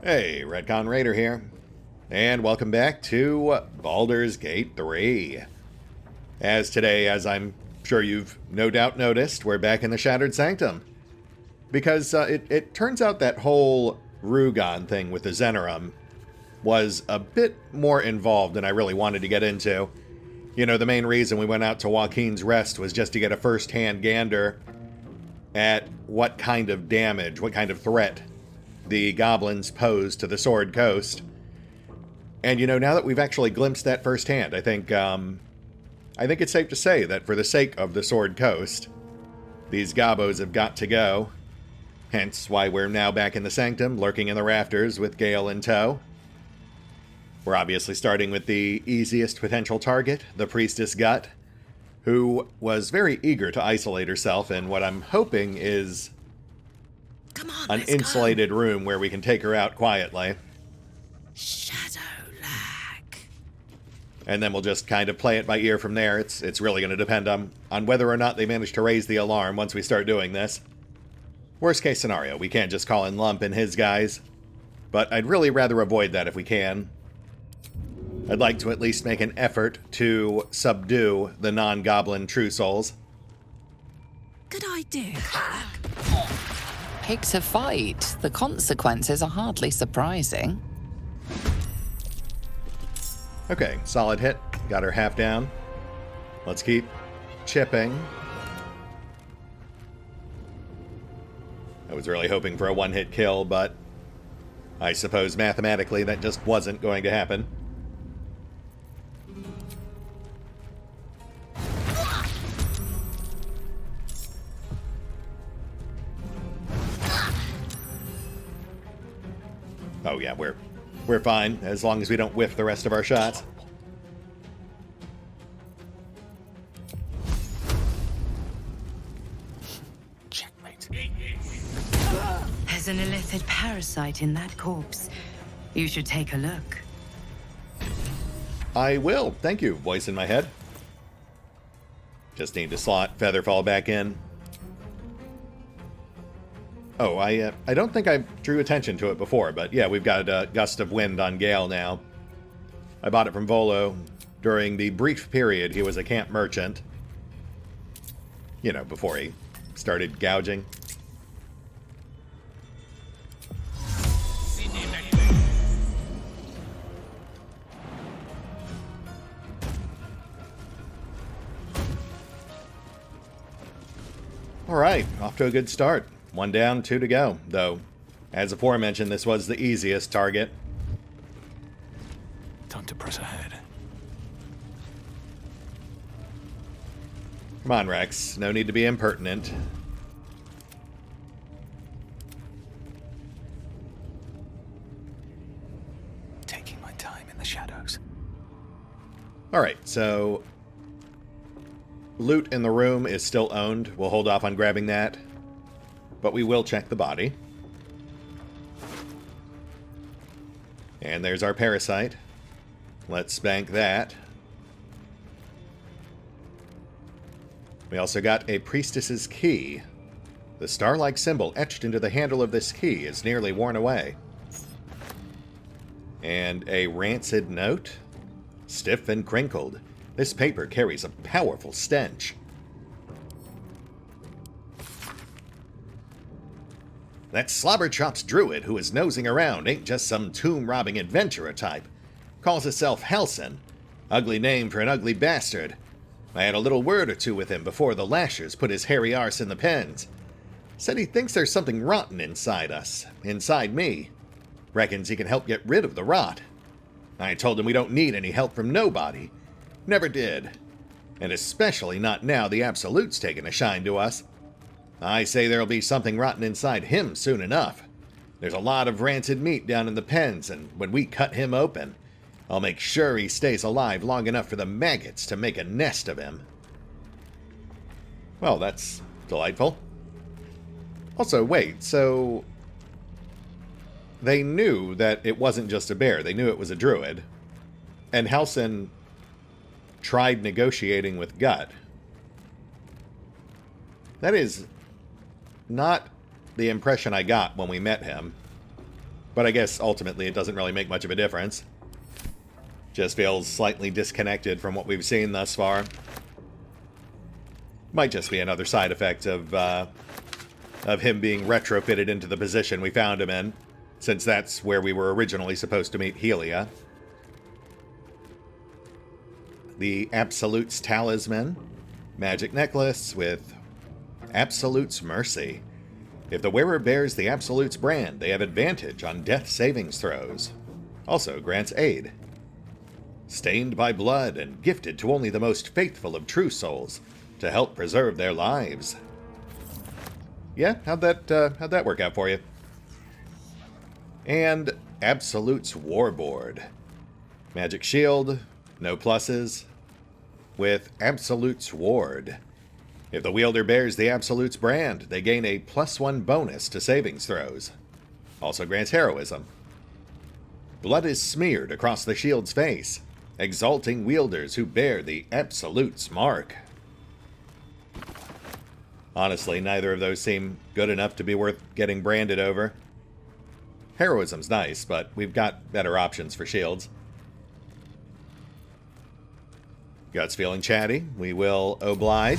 Hey, RetconRaider here, and welcome back to Baldur's Gate 3. As today, as I'm sure you've no doubt noticed, we're back in the Shattered Sanctum. Because it turns out that whole Rugon thing with the Zenerum was a bit more involved than I really wanted to get into. You know, the main reason we went out to Joaquin's Rest was just to get a first-hand gander at what kind of damage, what kind of threat the goblins pose to the Sword Coast. And, you know, now that we've actually glimpsed that firsthand, I think it's safe to say that for the sake of the Sword Coast, these gobos have got to go. Hence why we're now back in the Sanctum, lurking in the rafters with Gale in tow. We're obviously starting with the easiest potential target, the Priestess Gut, who was very eager to isolate herself in what I'm hoping is an insulated room where we can take her out quietly. Shadow lag. And then we'll just kind of play it by ear from there. It's really going to depend on whether or not they manage to raise the alarm once we start doing this. Worst case scenario, we can't just call in Lump and his guys. But I'd really rather avoid that if we can. I'd like to at least make an effort to subdue the non-goblin True Souls. Good idea, Clark. Pick to fight. The consequences are hardly surprising. Okay, solid hit. Got her half down. Let's keep chipping. I was really hoping for a one-hit kill, but I suppose mathematically that just wasn't going to happen. Oh yeah, we're fine, as long as we don't whiff the rest of our shots. Checkmate. There's an illithid parasite in that corpse. You should take a look. I will, thank you, voice in my head. Just need to slot Featherfall back in. Oh, I don't think I drew attention to it before, but yeah, we've got a Gust of Wind on Gale now. I bought it from Volo during the brief period he was a camp merchant. You know, before he started gouging. Alright, off to a good start. 1 down, 2 to go, though, as aforementioned, this was the easiest target. Time to press ahead. Come on, Rex. No need to be impertinent. Taking my time in the shadows. Alright, so loot in the room is still owned. We'll hold off on grabbing that. But we will check the body. And there's our parasite. Let's bank that. We also got a priestess's key. The star-like symbol etched into the handle of this key is nearly worn away. And a rancid note. Stiff and crinkled. This paper carries a powerful stench. That Slobberchops druid who is nosing around ain't just some tomb-robbing adventurer type. Calls himself Halsin. Ugly name for an ugly bastard. I had a little word or two with him before the Lashers put his hairy arse in the pens. Said he thinks there's something rotten inside us, inside me. Reckons he can help get rid of the rot. I told him we don't need any help from nobody. Never did. And especially not now the Absolute's taken a shine to us. I say there'll be something rotten inside him soon enough. There's a lot of rancid meat down in the pens, and when we cut him open, I'll make sure he stays alive long enough for the maggots to make a nest of him. Well, that's delightful. Also, wait, so they knew that it wasn't just a bear. They knew it was a druid. And Halsin tried negotiating with Gut. That is not the impression I got when we met him. But I guess ultimately it doesn't really make much of a difference. Just feels slightly disconnected from what we've seen thus far. Might just be another side effect of him being retrofitted into the position we found him in, since that's where we were originally supposed to meet Helia. The Absolute's Talisman. Magic necklace with Absolute's Mercy. If the wearer bears the Absolute's brand, they have advantage on death savings throws. Also grants aid. Stained by blood and gifted to only the most faithful of true souls to help preserve their lives. Yeah, how'd that work out for you? And Absolute's Warboard. Magic shield, no pluses, with Absolute's Ward. If the wielder bears the Absolute's brand, they gain a +1 bonus to savings throws. Also grants heroism. Blood is smeared across the shield's face, exalting wielders who bear the Absolute's mark. Honestly, neither of those seem good enough to be worth getting branded over. Heroism's nice, but we've got better options for shields. Guts feeling chatty. We will oblige.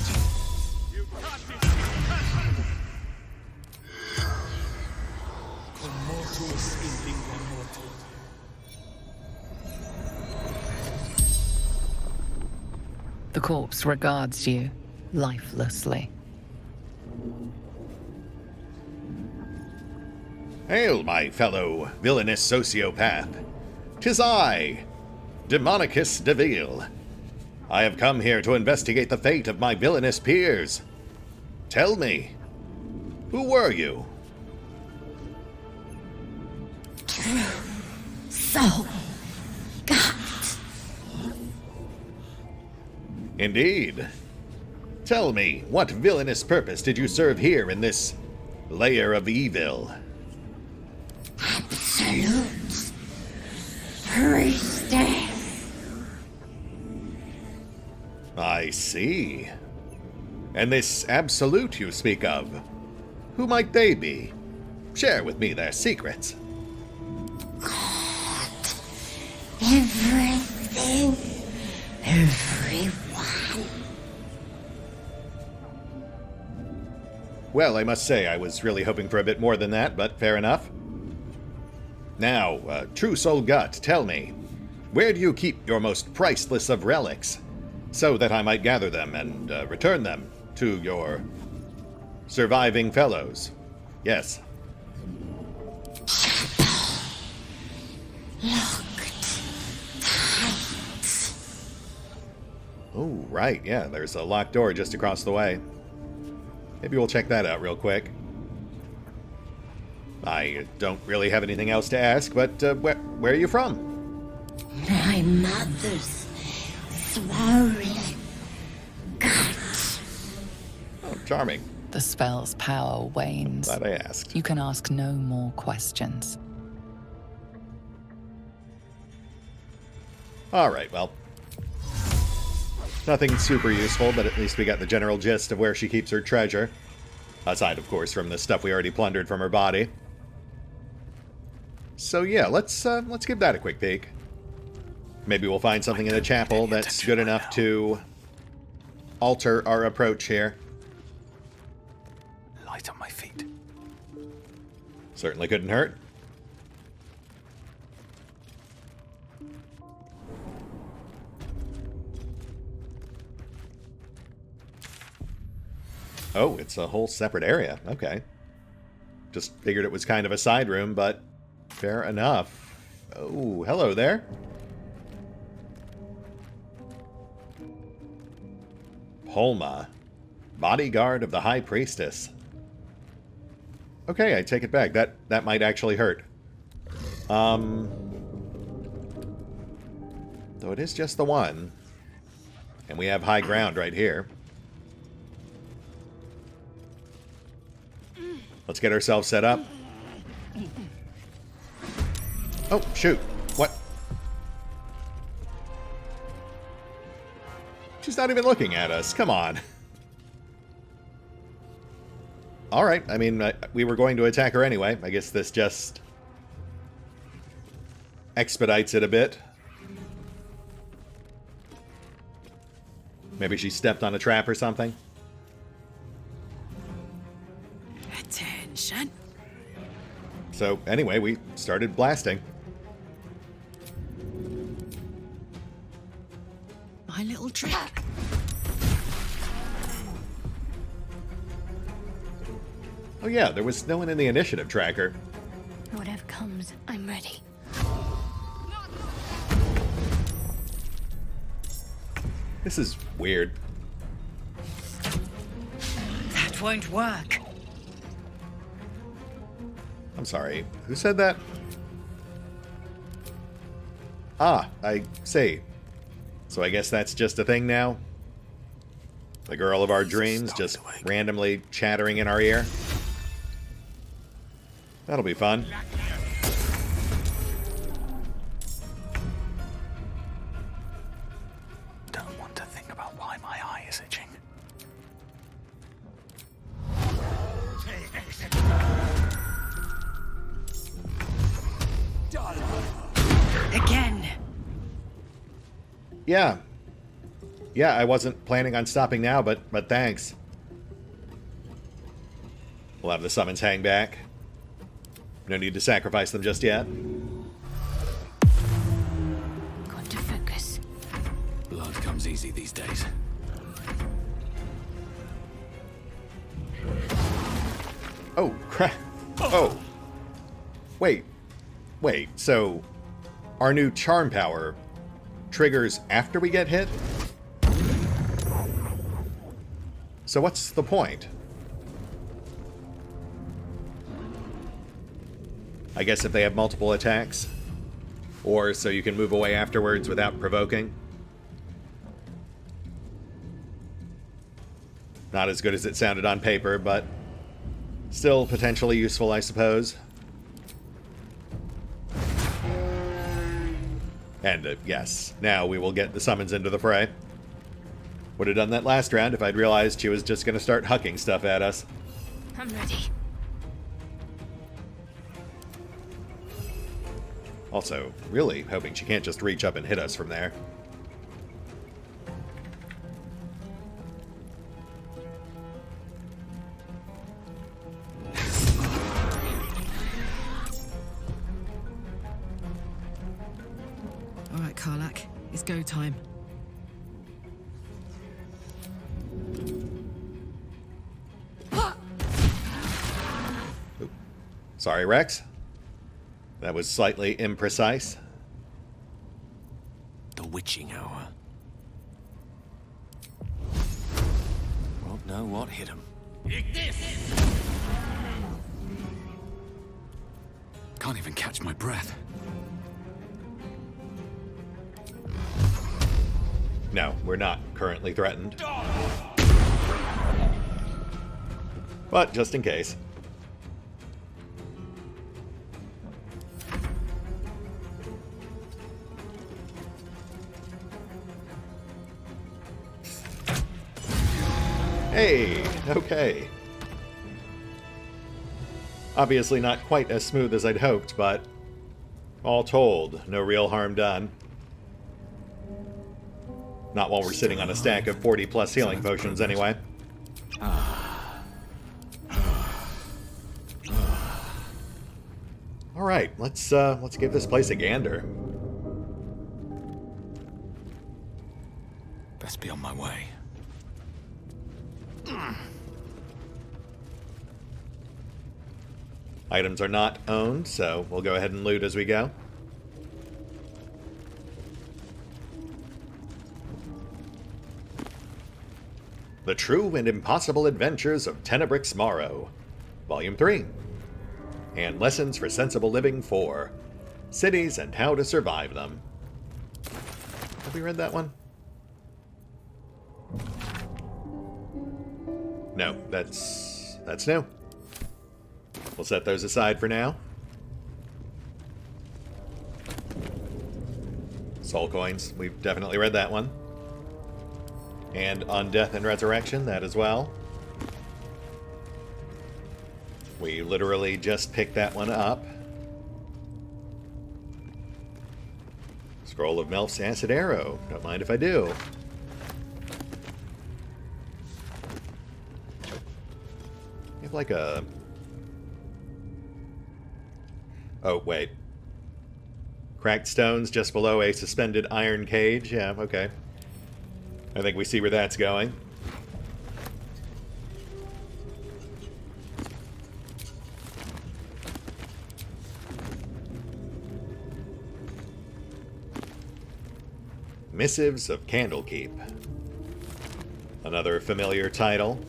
The corpse regards you lifelessly. Hail, my fellow villainous sociopath. 'Tis I, Demonicus DeVille. I have come here to investigate the fate of my villainous peers. Tell me, who were you? So, God. Indeed. Tell me, what villainous purpose did you serve here in this lair of evil? Absolute. Priestess. I see. And this Absolute you speak of, who might they be? Share with me their secrets. God. Everything. Everyone. Well, I must say I was really hoping for a bit more than that, but fair enough. Now, True Soul Gut, tell me, where do you keep your most priceless of relics, so that I might gather them and return them to your surviving fellows? Yes. Oh, right, yeah, there's a locked door just across the way. Maybe we'll check that out real quick. I don't really have anything else to ask, but where are you from? My mother's swollen gut. Oh, charming. The spell's power wanes. Glad I asked. You can ask no more questions. Alright, well. Nothing super useful, but at least we got the general gist of where she keeps her treasure. Aside, of course, from the stuff we already plundered from her body. So yeah, let's give that a quick peek. Maybe we'll find something in the chapel that's good enough to alter our approach here. Light on my feet. Certainly couldn't hurt. Oh, it's a whole separate area. Okay. Just figured it was kind of a side room, but fair enough. Oh, hello there. Holma, bodyguard of the High Priestess. Okay, I take it back. That might actually hurt. Though it is just the one. And we have high ground right here. Let's get ourselves set up. Oh, shoot. What? She's not even looking at us. Come on. Alright, I mean, we were going to attack her anyway. I guess this just expedites it a bit. Maybe she stepped on a trap or something. Attention. So anyway, we started blasting. My little trick. Oh yeah, there was no one in the initiative tracker. Whatever comes, I'm ready. This is weird. That won't work. I'm sorry, who said that? Ah, I see. So I guess that's just a thing now? The girl of our dreams just randomly chattering in our ear? That'll be fun. Don't want to think about why my eye is itching. Again. Yeah. Yeah, I wasn't planning on stopping now, but thanks. We'll have the summons hang back. No need to sacrifice them just yet. Got to focus. Blood comes easy these days. Oh, crap. Oh. Wait. So our new charm power triggers after we get hit? So what's the point? I guess if they have multiple attacks? Or so you can move away afterwards without provoking? Not as good as it sounded on paper, but still potentially useful, I suppose. And yes, now we will get the summons into the fray. Would have done that last round if I'd realized she was just going to start hucking stuff at us. I'm ready. Also, really hoping she can't just reach up and hit us from there. All right, Karlak. It's go time. Sorry, Rex. That was slightly imprecise. The witching hour. Won't know what hit him. Can't even catch my breath. No, we're not currently threatened. But just in case. Hey, okay. Obviously not quite as smooth as I'd hoped, but all told, no real harm done. Not while we're sitting on a stack of 40 plus healing potions anyway. Alright, let's give this place a gander. Best be on my way. Items are not owned, so we'll go ahead and loot as we go. The True and Impossible Adventures of Tenebrix Morrow, Volume 3. And Lessons for Sensible Living 4. Cities and How to Survive Them. Have we read that one? No, that's new. We'll set those aside for now. Soul Coins, we've definitely read that one. And On Death and Resurrection, that as well. We literally just picked that one up. Scroll of Melf's Acid Arrow. Don't mind if I do. You have like a... Oh, wait. Cracked stones just below a suspended iron cage. Yeah, okay. I think we see where that's going. Missives of Candlekeep. Another familiar title.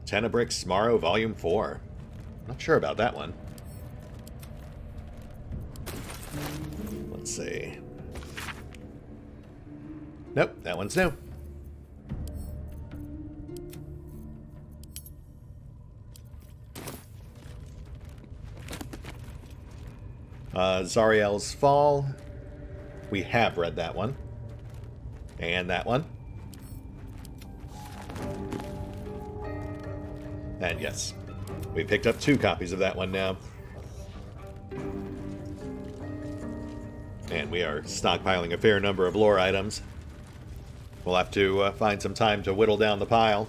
Tenebric's Morrow Volume 4. Not sure about that one. Let's see. Nope, that one's new. Zariel's Fall. We have read that one. And that one. And yes, we picked up 2 copies of that one now. And we are stockpiling a fair number of lore items. We'll have to find some time to whittle down the pile.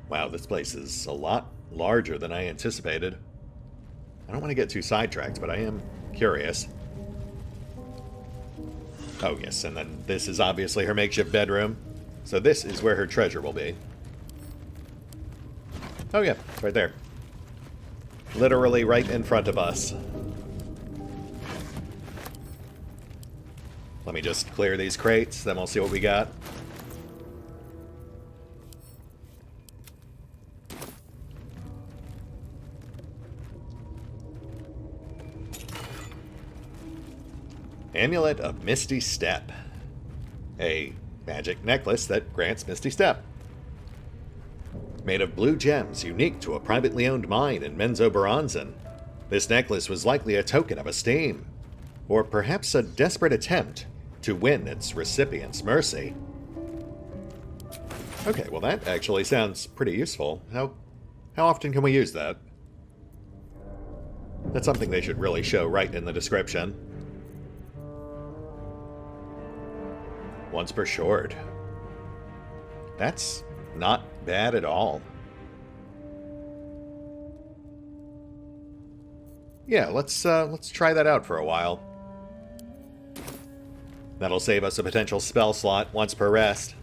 Wow, this place is a lot larger than I anticipated. I don't want to get too sidetracked, but I am curious. Oh yes, and then this is obviously her makeshift bedroom. So this is where her treasure will be. Oh yeah, it's right there. Literally right in front of us. Let me just clear these crates, then we'll see what we got. Amulet of Misty Step. A magic necklace that grants Misty Step. Made of blue gems unique to a privately owned mine in Menzoberranzan, this necklace was likely a token of esteem, or perhaps a desperate attempt to win its recipient's mercy. Okay, well that actually sounds pretty useful. How often can we use that? That's something they should really show right in the description. Once per short. That's not bad at all. Yeah, let's try that out for a while. That'll save us a potential spell slot once per rest.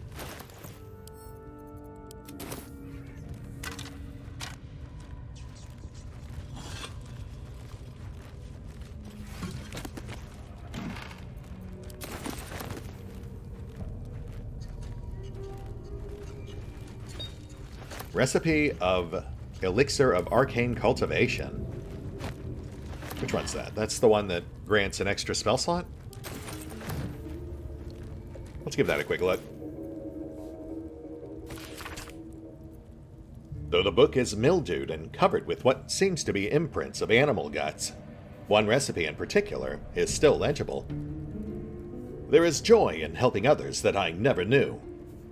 Recipe of Elixir of Arcane Cultivation. Which one's that? That's the one that grants an extra spell slot? Let's give that a quick look. Though the book is mildewed and covered with what seems to be imprints of animal guts, one recipe in particular is still legible. There is joy in helping others that I never knew.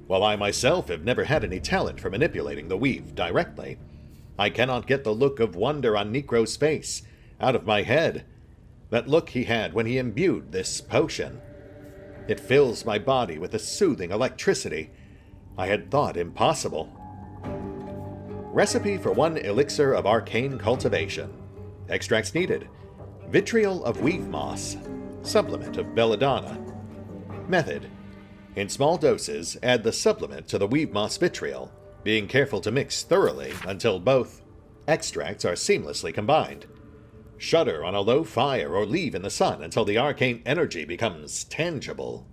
While I myself have never had any talent for manipulating the weave directly, I cannot get the look of wonder on Necro's face out of my head. That look he had when he imbued this potion. It fills my body with a soothing electricity I had thought impossible. Recipe for 1 Elixir of Arcane Cultivation. Extracts needed. Vitriol of Weave Moss. Supplement of Belladonna. Method. In small doses, add the supplement to the Weave Moss vitriol, being careful to mix thoroughly until both extracts are seamlessly combined. Shudder on a low fire or leave in the sun until the arcane energy becomes tangible.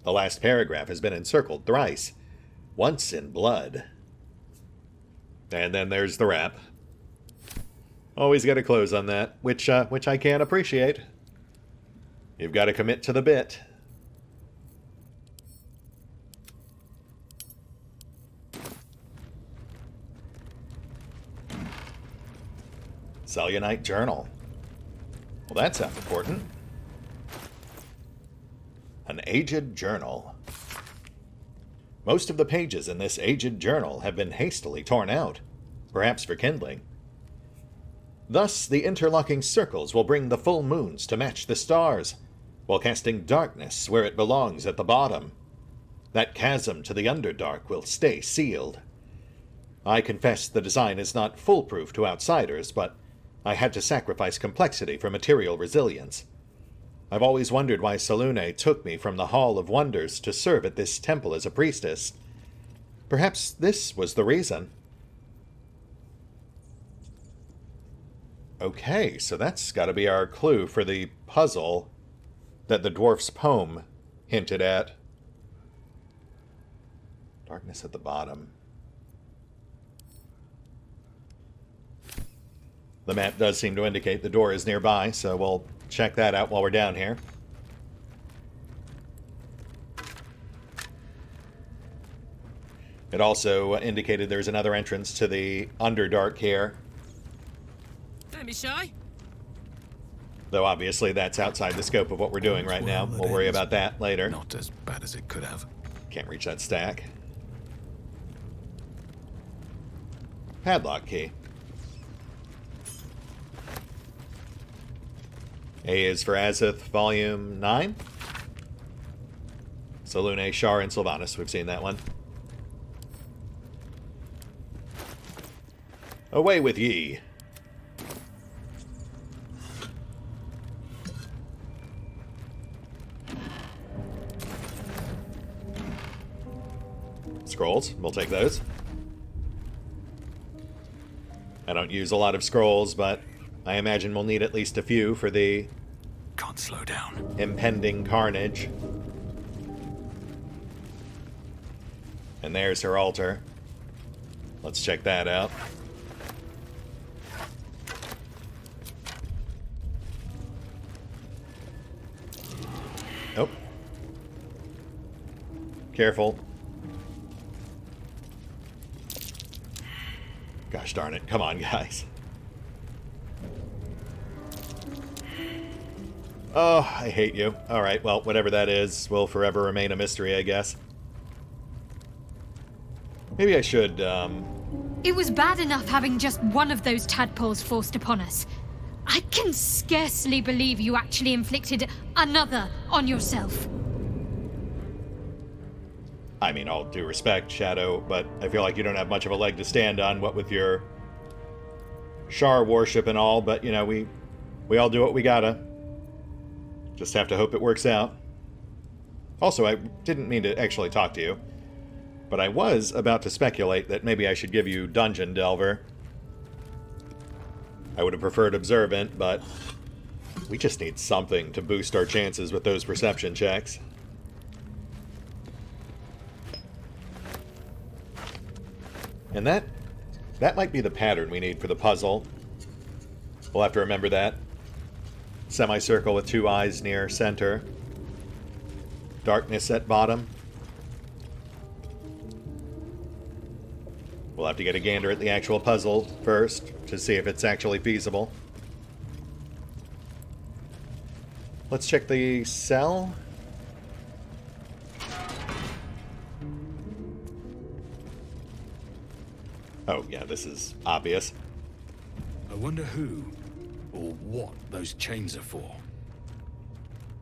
The last paragraph has been encircled thrice, once in blood. And then there's the wrap. Always got to close on that, which I can appreciate. You've got to commit to the bit. Selionite Journal. Well, that sounds important. An aged journal. Most of the pages in this aged journal have been hastily torn out, perhaps for kindling. Thus, the interlocking circles will bring the full moons to match the stars, while casting darkness where it belongs at the bottom. That chasm to the Underdark will stay sealed. I confess the design is not foolproof to outsiders, but I had to sacrifice complexity for material resilience. I've always wondered why Selûne took me from the Hall of Wonders to serve at this temple as a priestess. Perhaps this was the reason. Okay, so that's got to be our clue for the puzzle that the dwarf's poem hinted at. Darkness at the bottom. The map does seem to indicate the door is nearby, so we'll check that out while we're down here. It also indicated there's another entrance to the Underdark here. Don't be shy. Though obviously that's outside the scope of what we're doing right now. We'll worry about that later. Not as bad as it could have. Can't reach that stack. Padlock key. A is for Azith, Volume 9. Selûne, Shar, and Sylvanas. We've seen that one. Away with ye. Scrolls. We'll take those. I don't use a lot of scrolls, but I imagine we'll need at least a few for the Can't slow down. impending carnage. And there's her altar. Let's check that out. Oh. Careful. Gosh darn it. Come on, guys. Oh, I hate you. Alright, well, whatever that is will forever remain a mystery, I guess. Maybe I should, It was bad enough having just one of those tadpoles forced upon us. I can scarcely believe you actually inflicted another on yourself. I mean, all due respect, Shadow, but I feel like you don't have much of a leg to stand on, what with your Shar worship and all, but, you know, we all do what we gotta. Just have to hope it works out. Also, I didn't mean to actually talk to you, but I was about to speculate that maybe I should give you Dungeon Delver. I would have preferred Observant, but we just need something to boost our chances with those perception checks. And that might be the pattern we need for the puzzle. We'll have to remember that. Semicircle with two eyes near center. Darkness at bottom. We'll have to get a gander at the actual puzzle first to see if it's actually feasible. Let's check the cell. Oh, yeah, this is obvious. I wonder who or what those chains are for.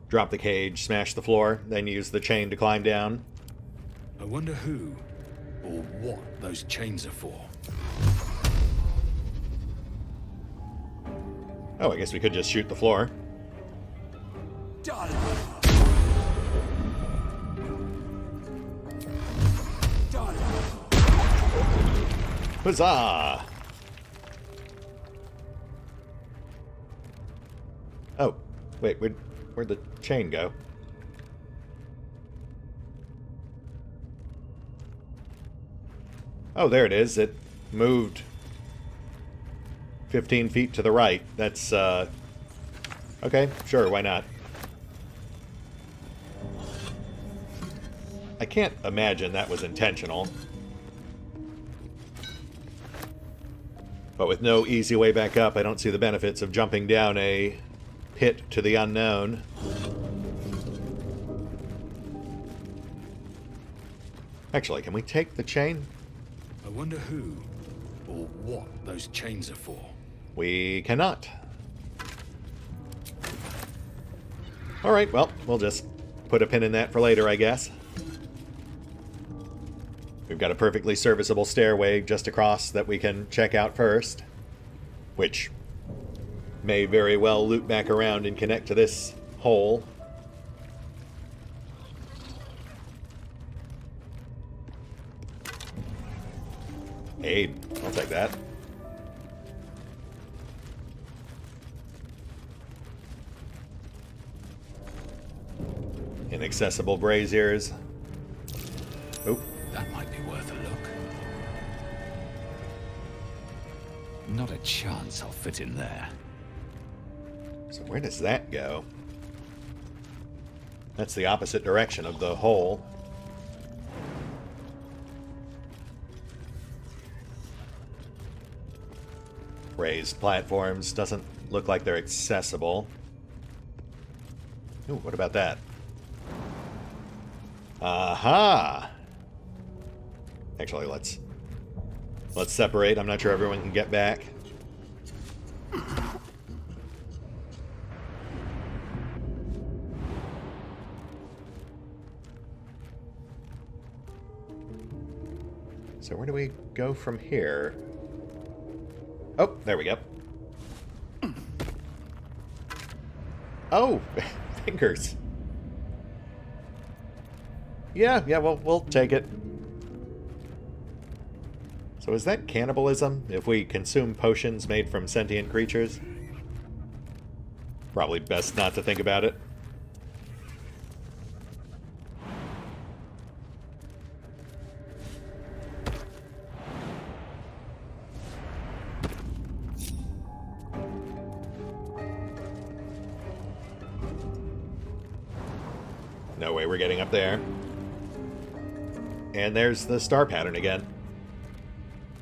Drop the cage, smash the floor, then use the chain to climb down. I wonder who or what those chains are for. Oh, I guess we could just shoot the floor. Huzzah! Oh, wait, where'd the chain go? Oh, there it is. It moved 15 feet to the right. That's, okay, sure, why not? I can't imagine that was intentional. But with no easy way back up, I don't see the benefits of jumping down a pit to the unknown. Actually, can we take the chain? I wonder who or what those chains are for. We cannot. Alright, well, we'll just put a pin in that for later, I guess. We've got a perfectly serviceable stairway just across that we can check out first, which may very well loop back around and connect to this hole. Aid. I'll take that. Inaccessible braziers. Oh. That might be worth a look. Not a chance I'll fit in there. So where does that go? That's the opposite direction of the hole. Raised platforms. Doesn't look like they're accessible. Ooh, what about that? Aha! Actually, let's separate. I'm not sure everyone can get back. So where do we go from here? Oh, there we go. Oh, fingers. Yeah, well, we'll take it. So is that cannibalism if we consume potions made from sentient creatures? Probably best not to think about it. No way we're getting up there. And there's the star pattern again.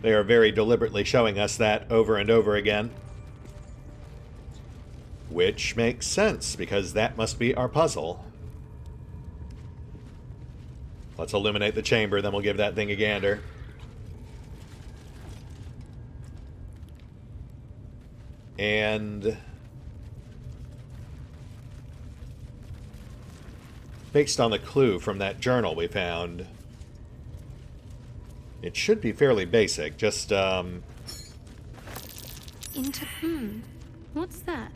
They are very deliberately showing us that over and over again. Which makes sense, because that must be our puzzle. Let's illuminate the chamber, then we'll give that thing a gander. And based on the clue from that journal we found, it should be fairly basic, just, What's that?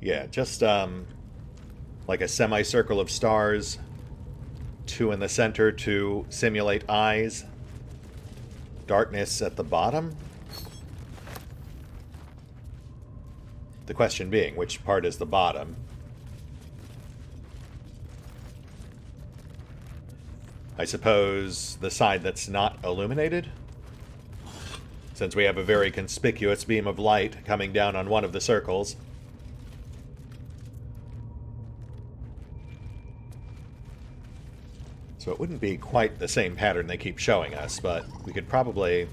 yeah, just, like a semicircle of stars, 2 in the center to simulate eyes, darkness at the bottom. The question being, which part is the bottom? I suppose the side that's not illuminated? Since we have a very conspicuous beam of light coming down on one of the circles. So it wouldn't be quite the same pattern they keep showing us, but we could probably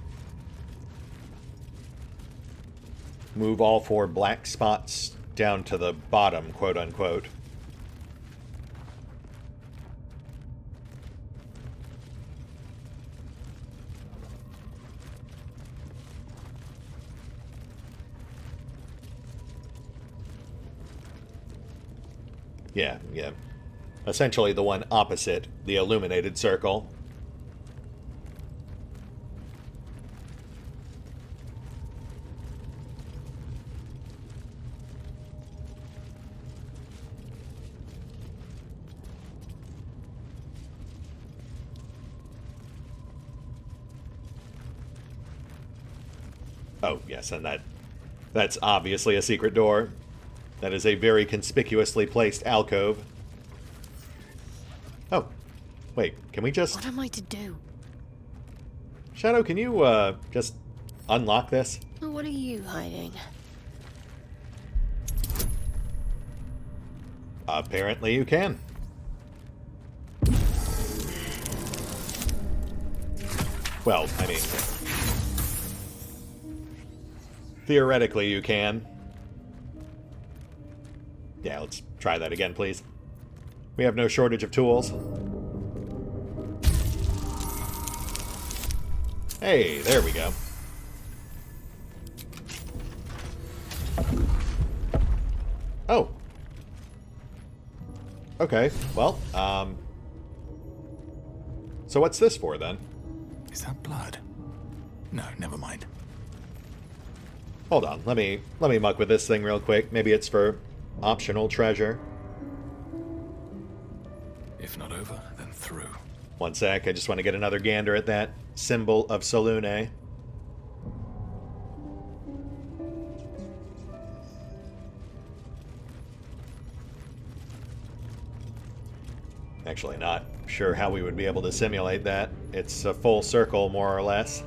move all 4 black spots down to the bottom, quote-unquote. Yeah. Essentially the one opposite the illuminated circle. Oh, yes, and that's obviously a secret door. That is a very conspicuously placed alcove. Oh, wait, can we just... What am I to do? Shadow, can you, just unlock this? What are you hiding? Apparently you can. Well, I mean... theoretically you can. Yeah, let's try that again, please. We have no shortage of tools. Hey, there we go. Oh. Okay, well, so what's this for, then? Is that blood? No, never mind. Hold on, let me muck with this thing real quick. Maybe it's for optional treasure. If not over, then through. One sec, I just want to get another gander at that symbol of Selûne. Actually, not sure how we would be able to simulate that. It's a full circle, more or less.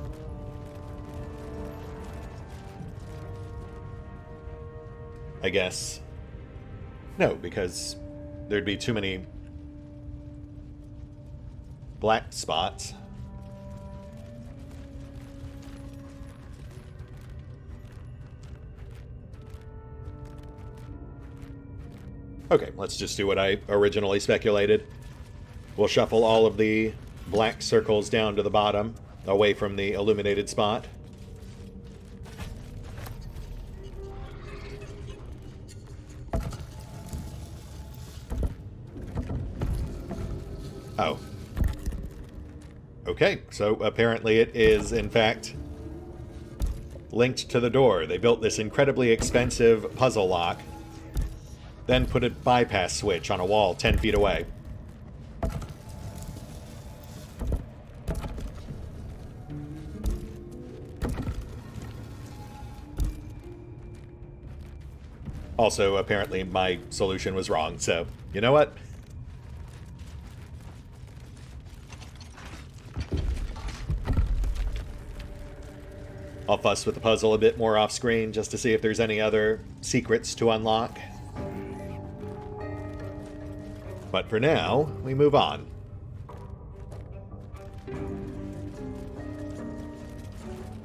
I guess. No, because there'd be too many black spots. Okay, let's just do what I originally speculated. We'll shuffle all of the black circles down to the bottom, away from the illuminated spot. Oh. Okay, so apparently it is, in fact, linked to the door. They built this incredibly expensive puzzle lock, then put a bypass switch on a wall 10 feet away. Also, apparently my solution was wrong, so you know what? I'll fuss with the puzzle a bit more off-screen just to see if there's any other secrets to unlock. But for now, we move on.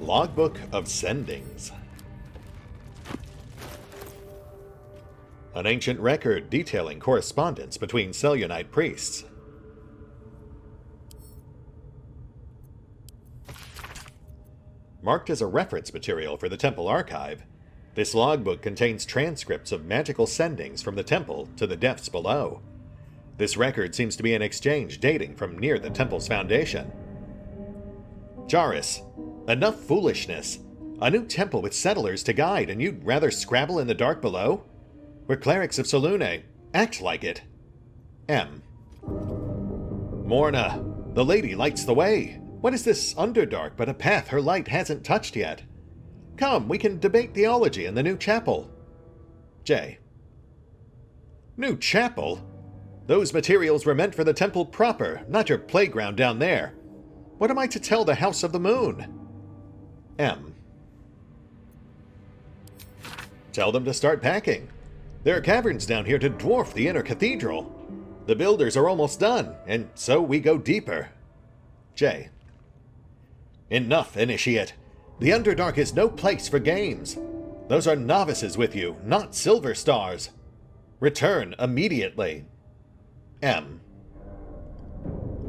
Logbook of Sendings. An ancient record detailing correspondence between Selûnite priests. Marked as a reference material for the temple archive, this logbook contains transcripts of magical sendings from the temple to the depths below. This record seems to be an exchange dating from near the temple's foundation. Jaris, enough foolishness. A new temple with settlers to guide, and you'd rather scrabble in the dark below? We're clerics of Selûne. Act like it. M. Morna, the lady lights the way. What is this Underdark but a path her light hasn't touched yet? Come, we can debate theology in the new chapel. J. New chapel? Those materials were meant for the temple proper, not your playground down there. What am I to tell the House of the Moon? M. Tell them to start packing. There are caverns down here to dwarf the inner cathedral. The builders are almost done, and so we go deeper. J. Enough, Initiate. The Underdark is no place for games. Those are novices with you, not silver stars. Return immediately. M.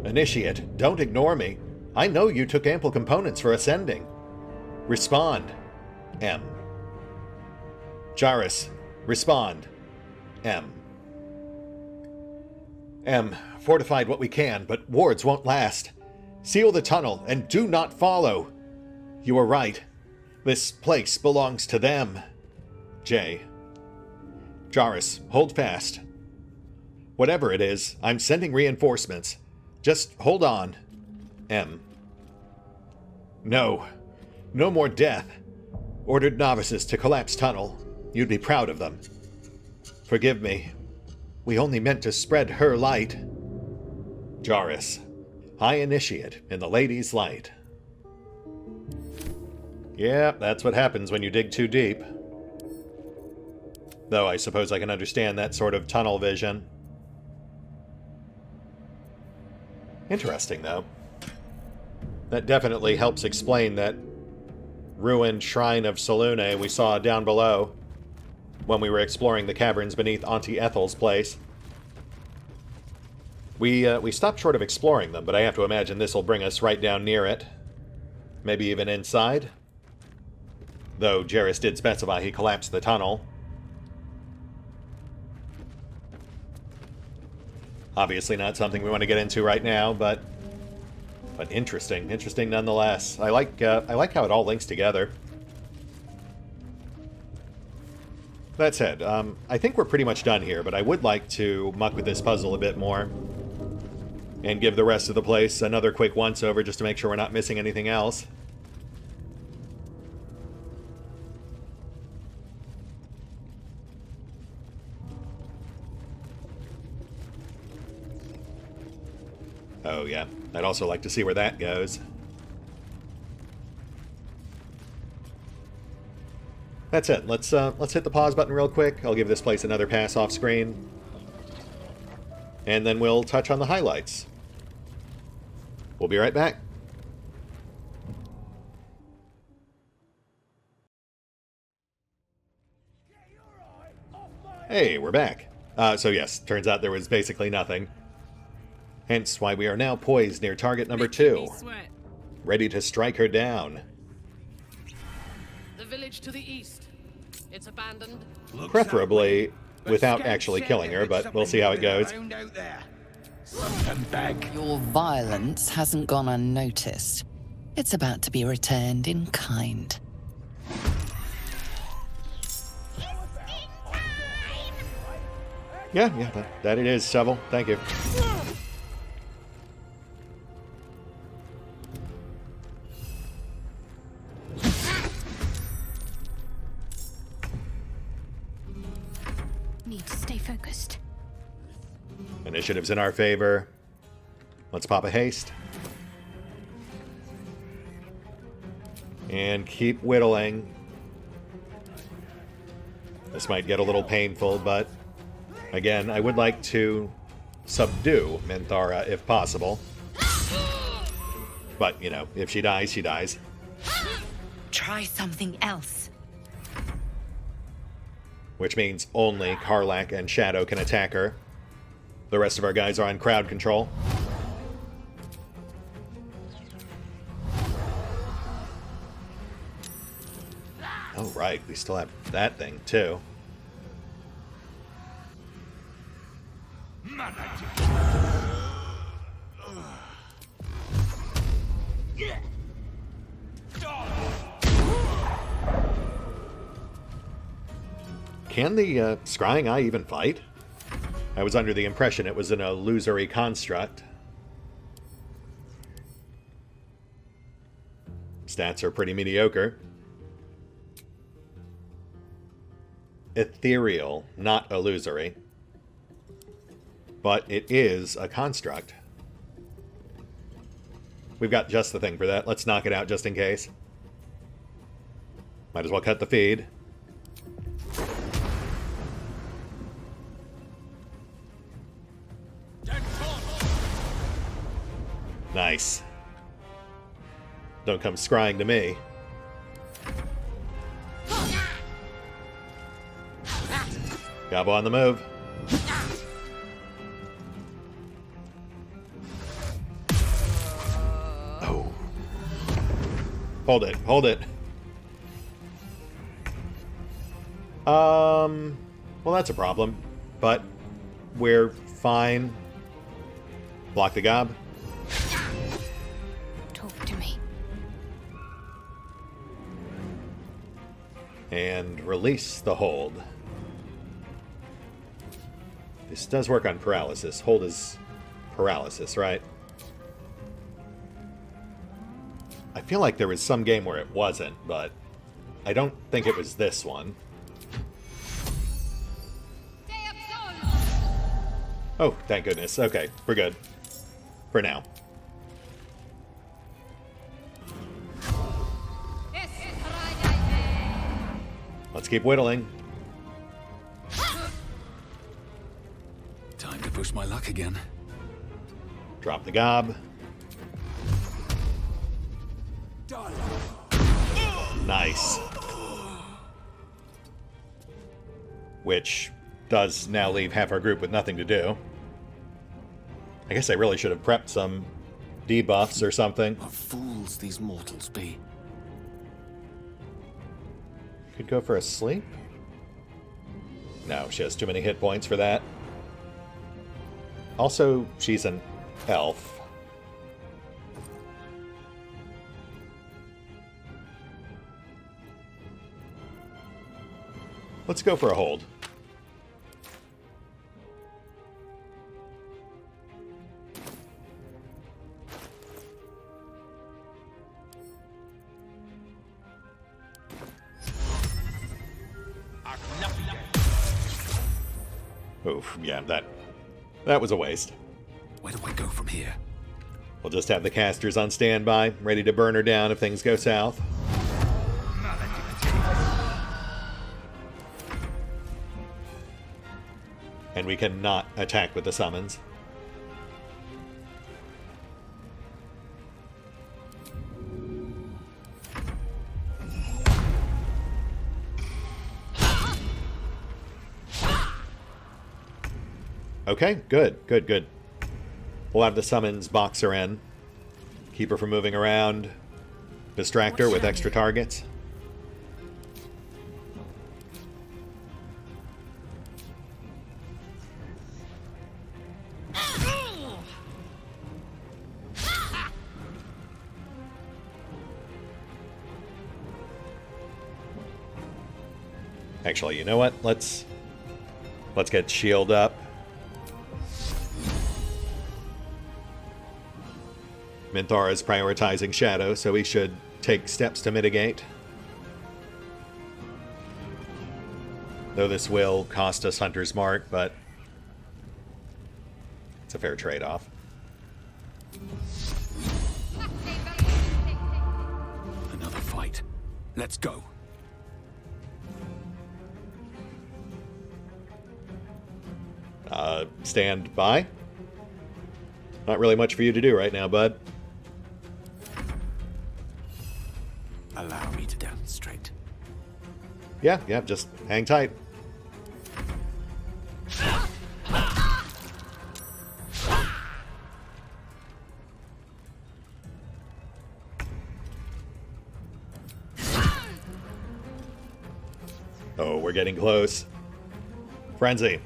Initiate, don't ignore me. I know you took ample components for ascending. Respond. M. Jaris, respond. M. M. Fortified what we can, but wards won't last. Seal the tunnel and do not follow. You are right. This place belongs to them. J. Jaris, hold fast. Whatever it is, I'm sending reinforcements. Just hold on. M. No. No more death. Ordered novices to collapse tunnel. You'd be proud of them. Forgive me. We only meant to spread her light. Jaris, High Initiate in the Lady's Light. Yeah, that's what happens when you dig too deep. Though I suppose I can understand that sort of tunnel vision. Interesting, though. That definitely helps explain that ruined shrine of Selûne we saw down below. when we were exploring the caverns beneath Auntie Ethel's place. We stopped short of exploring them, but I have to imagine this will bring us right down near it. Maybe even inside. Though Jarrus did specify he collapsed the tunnel. Obviously not something we want to get into right now, but interesting. Interesting nonetheless. I like how it all links together. That said, I think we're pretty much done here, but I would like to muck with this puzzle a bit more. And give the rest of the place another quick once-over just to make sure we're not missing anything else. Oh yeah, I'd also like to see where that goes. That's it. Let's hit the pause button real quick. I'll give this place another pass off screen. And then we'll touch on the highlights. We'll be right back. Hey, we're back. So yes, turns out there was basically nothing. Hence why we are now poised near target number 2. Ready to strike her down. The village to the east. It's abandoned. Preferably without actually killing her, but we'll see how it goes. Your violence hasn't gone unnoticed. It's about to be returned in kind. Yeah, that it is, Shovel. Thank you. Need to stay focused. Initiative's in our favor. Let's pop a haste. And keep whittling. This might get a little painful, but again, I would like to subdue Minthara if possible. But, you know, if she dies, she dies. Try something else. Which means only Karlach and Shadow can attack her. The rest of our guys are on crowd control. Oh, right. We still have that thing, too. Can the Scrying Eye even fight? I was under the impression it was an illusory construct. Stats are pretty mediocre. Ethereal, not illusory. But it is a construct. We've got just the thing for that. Let's knock it out just in case. Might as well cut the feed. Nice. Don't come scrying to me. Gobbo on the move. Oh. Hold it, hold it. Well, that's a problem. But we're fine. Block the gob. Talk to me. And release the hold. This does work on paralysis. Hold is paralysis, right? I feel like there was some game where it wasn't, but I don't think it was this one. Oh, thank goodness. Okay, we're good. For now. Let's keep whittling. Time to push my luck again. Drop the gob. Nice. which does now leave half our group with nothing to do. I guess I really should have prepped some debuffs or something. What fools these mortals be. Could go for a sleep? No, she has too many hit points for that. Also, she's an elf. Let's go for a hold. Oof, yeah, that was a waste. Where do I go from here? We'll just have the casters on standby, ready to burn her down if things go south. And we cannot attack with the summons. Okay, good. We'll have the summons box her in. Keep her from moving around. Distract her with extra targets. Actually, you know what? Let's get shield up. Minthara is prioritizing Shadow, so he should take steps to mitigate. Though this will cost us Hunter's Mark, but it's a fair trade-off. Another fight. Let's go. Stand by. Not really much for you to do right now, bud. Allow me to demonstrate. Yeah, just hang tight. Oh, we're getting close. Frenzy.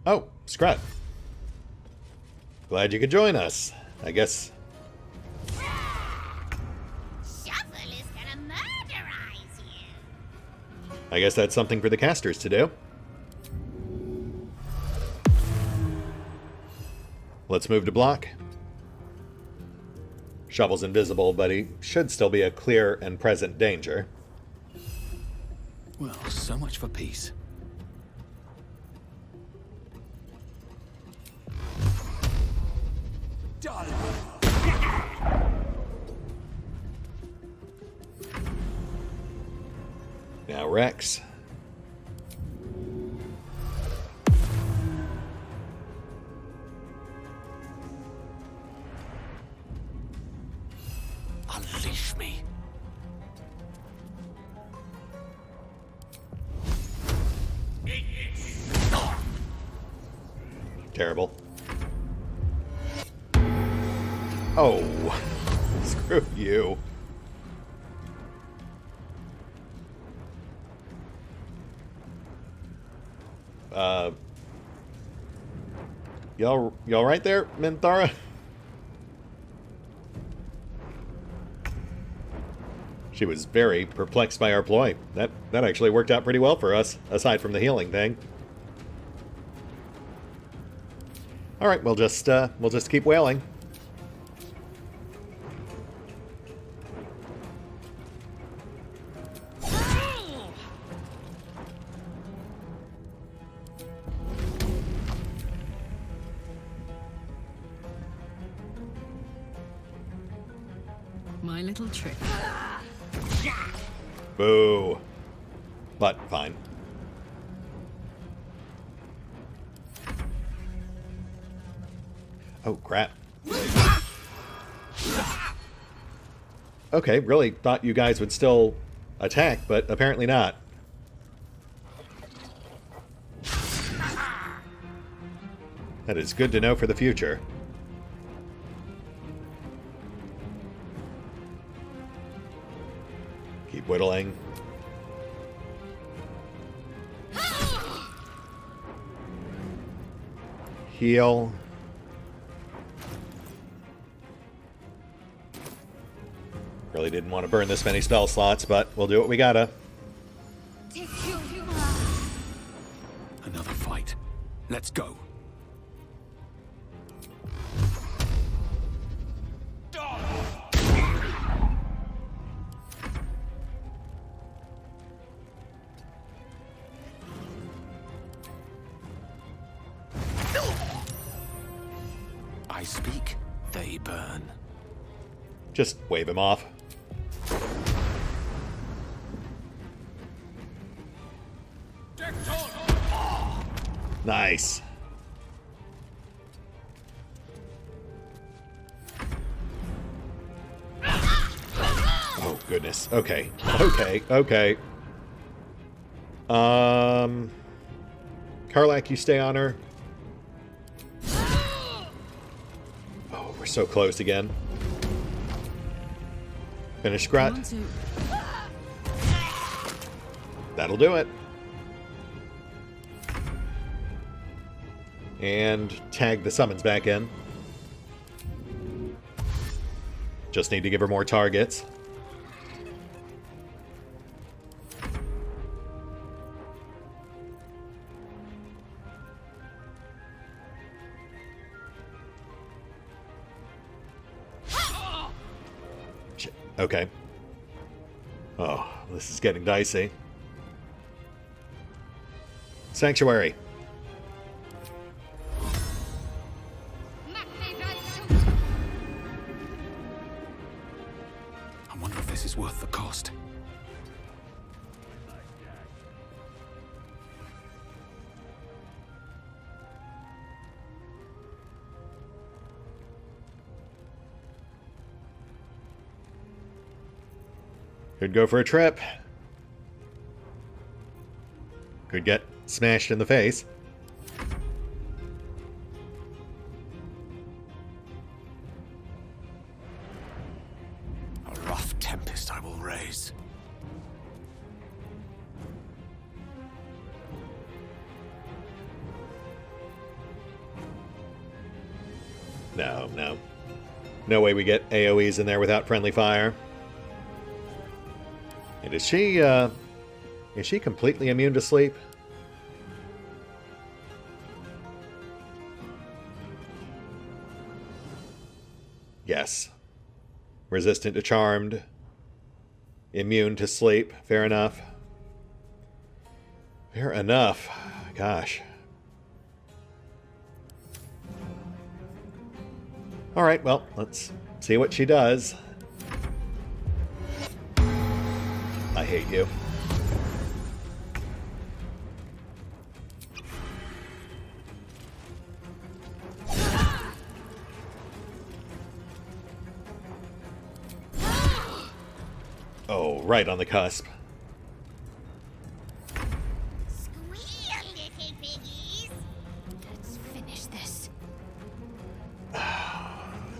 Oh, Scrut. Glad you could join us. I guess. Shuffle is gonna murderize you. I guess that's something for the casters to do. Let's move to block. Shovel's invisible, but he should still be a clear and present danger. Well, so much for peace. Now Rex. Unleash me. Terrible. Oh, screw you. Y'all right there, Minthara? She was very perplexed by our ploy. That actually worked out pretty well for us, aside from the healing thing. All right, we'll just keep wailing. My little trick. Boo. But fine. Oh, crap. Okay, really thought you guys would still attack, but apparently not. That is good to know for the future. Keep whittling. Heal. Really didn't want to burn this many spell slots, but we'll do what we gotta. Another fight. Let's go. I speak, they burn. Just wave him off. Nice. Oh, goodness. Okay. Okay. Karlach, you stay on her. Oh, we're so close again. Finish Grut. That'll do it. And tag the summons back in. Just need to give her more targets. Shit. Okay. Oh, this is getting dicey. Sanctuary. I wonder if this is worth the cost. Could go for a trip. Could get smashed in the face. A rough tempest I will raise. No, no. No way we get AoEs in there without friendly fire. And is she completely immune to sleep? Yes. Resistant to charmed. Immune to sleep. Fair enough. Fair enough. Gosh. Alright, well, let's see what she does. I hate you. Oh, right on the cusp. Squeal, little piggies. Let's finish this.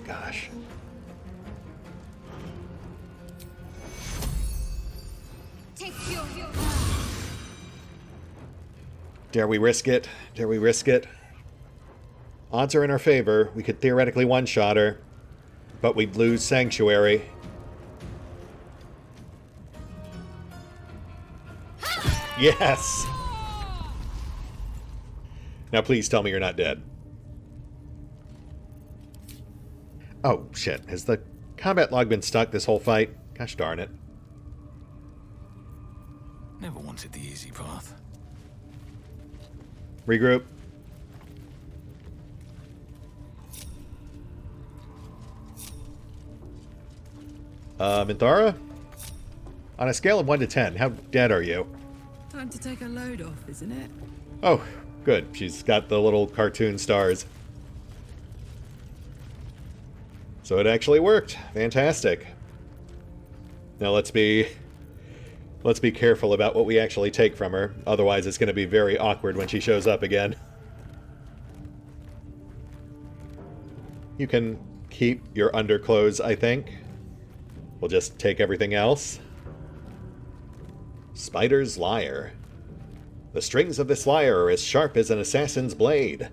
Gosh. Dare we risk it? Dare we risk it? Odds are in our favor. We could theoretically one-shot her, but we'd lose Sanctuary. Yes! Now please tell me you're not dead. Oh, shit. Has the combat log been stuck this whole fight? Gosh darn it. Never wanted the easy path. Regroup. Minthara? On a scale of 1 to 10, how dead are you? Time to take a load off, isn't it? Oh, good. She's got the little cartoon stars. So it actually worked. Fantastic. Now let's be careful about what we actually take from her. Otherwise it's going to be very awkward when she shows up again. You can keep your underclothes, I think. We'll just take everything else. Spider's Lyre. The strings of this lyre are as sharp as an assassin's blade.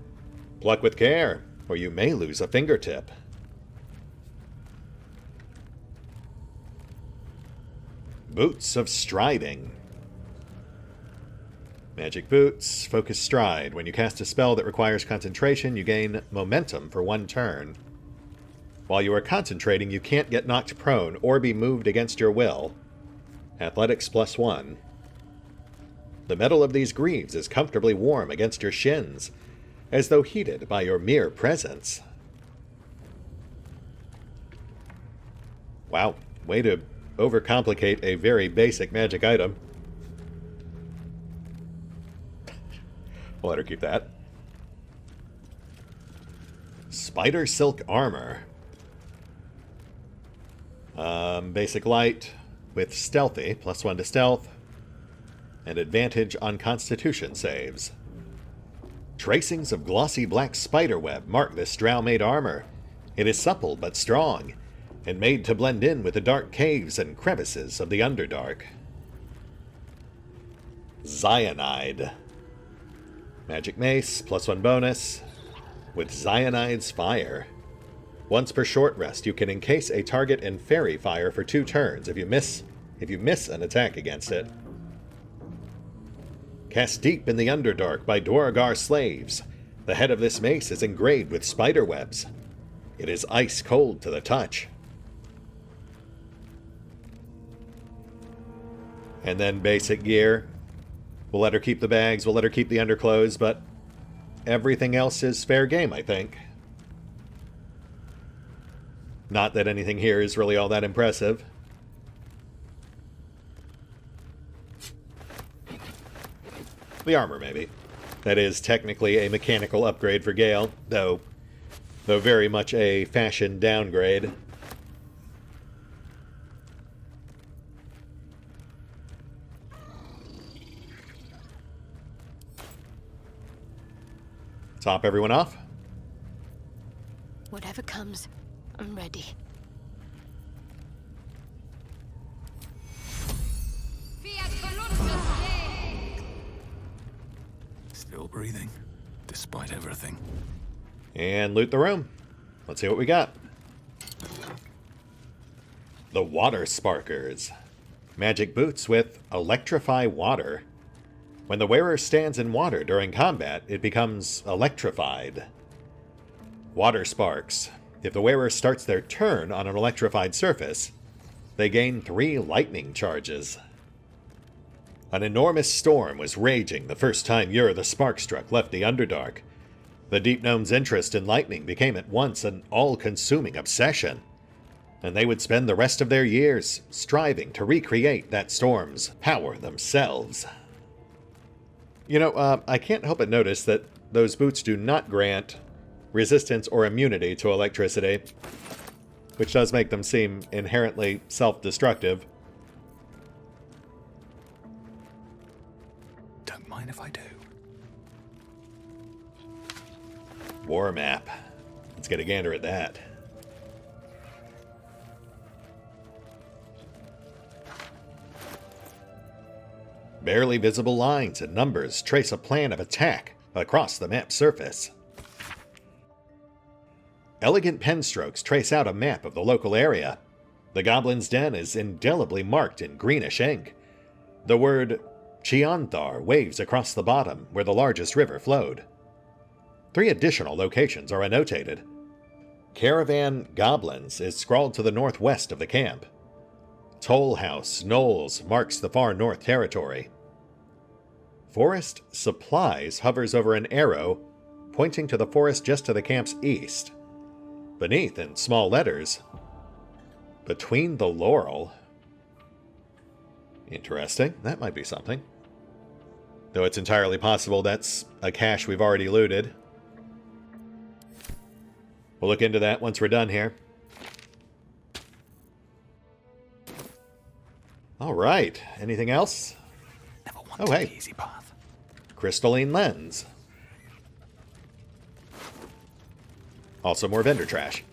Pluck with care, or you may lose a fingertip. Boots of Striding. Magic Boots, Focus Stride. When you cast a spell that requires concentration, you gain momentum for 1 turn. While you are concentrating, you can't get knocked prone or be moved against your will. Athletics +1. The metal of these greaves is comfortably warm against your shins, as though heated by your mere presence. Wow, way to overcomplicate a very basic magic item. We'll let her keep that. Spider Silk Armor. Basic light with stealthy, +1 to stealth, and advantage on constitution saves. Tracings of glossy black spiderweb mark this drow-made armor. It is supple but strong, and made to blend in with the dark caves and crevices of the Underdark. Cyanide. Magic Mace, +1 bonus, with Cyanide's Fire. Once per short rest, you can encase a target in fairy fire for 2 turns if you miss an attack against it. Cast deep in the Underdark by Dwargar slaves. The head of this mace is engraved with spider webs. It is ice cold to the touch. And then basic gear. We'll let her keep the bags, we'll let her keep the underclothes, but everything else is fair game, I think. Not that anything here is really all that impressive. The armor, maybe. That is technically a mechanical upgrade for Gale, though very much a fashion downgrade. Top everyone off. Whatever comes, I'm ready. Still breathing, despite everything. And loot the room. Let's see what we got. The Water Sparkers. Magic boots with Electrify Water. When the wearer stands in water during combat, it becomes electrified. Water Sparks. If the wearer starts their turn on an electrified surface, they gain 3 lightning charges. An enormous storm was raging the first time Ur the Sparkstruck left the Underdark. The Deep Gnome's interest in lightning became at once an all-consuming obsession, and they would spend the rest of their years striving to recreate that storm's power themselves. You know, I can't help but notice that those boots do not grant resistance or immunity to electricity, which does make them seem inherently self-destructive. Don't mind if I do. War map. Let's get a gander at that. Barely visible lines and numbers trace a plan of attack across the map's surface. Elegant pen strokes trace out a map of the local area. The Goblin's Den is indelibly marked in greenish ink. The word Chianthar waves across the bottom where the largest river flowed. 3 additional locations are annotated. Caravan Goblins is scrawled to the northwest of the camp. Toll House Knolls marks the far north territory. Forest Supplies hovers over an arrow pointing to the forest just to the camp's east. Beneath, in small letters, Between the Laurel. Interesting. That might be something. Though it's entirely possible that's a cache we've already looted. We'll look into that once we're done here. All right. Anything else? Never wanted Oh, hey. the easy path. Crystalline lens. Also more vendor trash.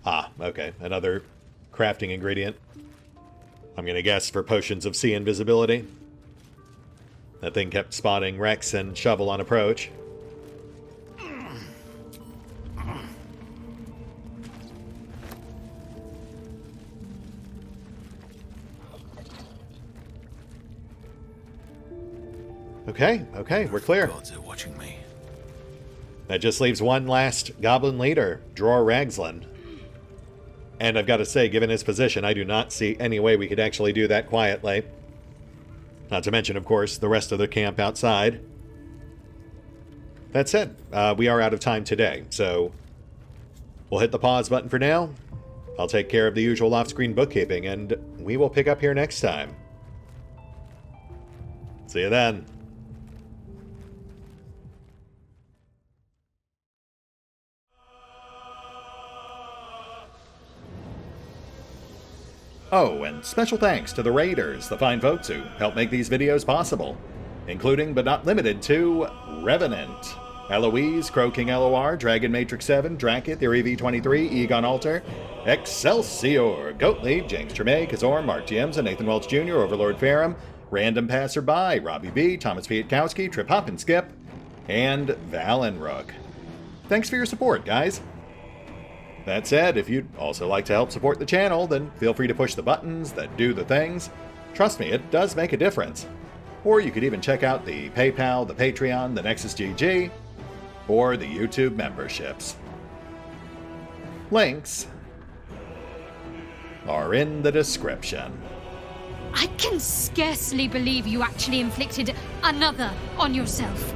Ah, okay. Another crafting ingredient. I'm going to guess for potions of sea invisibility. That thing kept spotting Rex and Shovel on approach. Okay, we're clear. Gods are watching me. That just leaves one last goblin leader, Dror Ragzlin. And I've got to say, given his position, I do not see any way we could actually do that quietly. Not to mention, of course, the rest of the camp outside. That said, we are out of time today, so we'll hit the pause button for now. I'll take care of the usual off-screen bookkeeping, and we will pick up here next time. See you then. Oh, and special thanks to the Raiders, the fine folks who help make these videos possible, including but not limited to Revenant, Alois, CrowkingLoR, Dragon Matrix 7, Drakiith, V23, EgonAlter, Exsellsior, Gottlieb, James Trimmier, Kazorm, Mark Giemza, Nathan Welch Jr., OverlordPherom, RandomPassrby, RobbyB, Tomasz Piątkowski, Triphoppenskip, and Valinrook. Thanks for your support, guys. That said, if you'd also like to help support the channel, then feel free to push the buttons that do the things. Trust me, it does make a difference. Or you could even check out the PayPal, the Patreon, the Nexus GG, or the YouTube memberships. Links are in the description. I can scarcely believe you actually inflicted another on yourself.